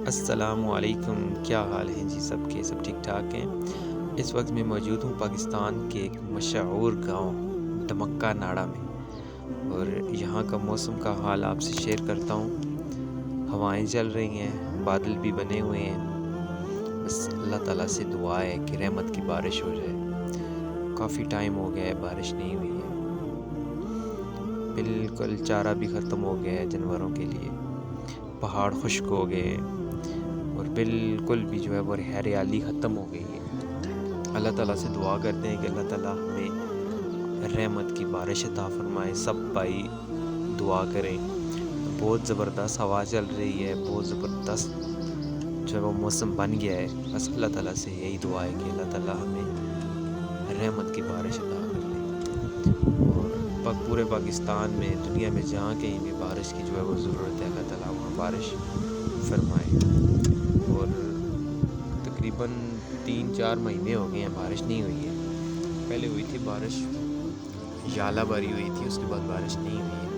السلام علیکم، کیا حال ہیں جی؟ سب کے سب ٹھیک ٹھاک ہیں؟ اس وقت میں موجود ہوں پاکستان کے ایک مشہور گاؤں ڈمکہ ناڑا میں، اور یہاں کا موسم کا حال آپ سے شیئر کرتا ہوں۔ ہوائیں چل رہی ہیں، بادل بھی بنے ہوئے ہیں، بس اللہ تعالیٰ سے دعا ہے کہ رحمت کی بارش ہو جائے۔ کافی ٹائم ہو گیا ہے بارش نہیں ہوئی ہے، بالکل چارہ بھی ختم ہو گیا ہے جانوروں کے لیے، پہاڑ خشک ہو گئے ہیں، اور بالکل بھی جو ہے وہ ہریالی ختم ہو گئی ہے۔ اللہ تعالیٰ سے دعا کرتے ہیں کہ اللہ تعالیٰ ہمیں رحمت کی بارش عطا فرمائے۔ سب بھائی دعا کریں۔ بہت زبردست ہوا چل رہی ہے، بہت زبردست جو ہے وہ موسم بن گیا ہے۔ بس اللہ تعالیٰ سے یہی دعا ہے کہ اللہ تعالیٰ ہمیں رحمت کی بارش عطا کر دے، اور پورے پاکستان میں، دنیا میں جہاں کہیں بھی بارش کی جو ہے وہ ضرورت ہے، اللہ تعالیٰ وہاں بارش فرمائے۔ اور تقریباً 3-4 مہینے ہو گئے ہیں بارش نہیں ہوئی ہے۔ پہلے ہوئی تھی بارش، ژالہ باری ہوئی تھی، اس کے بعد بارش نہیں ہوئی ہے۔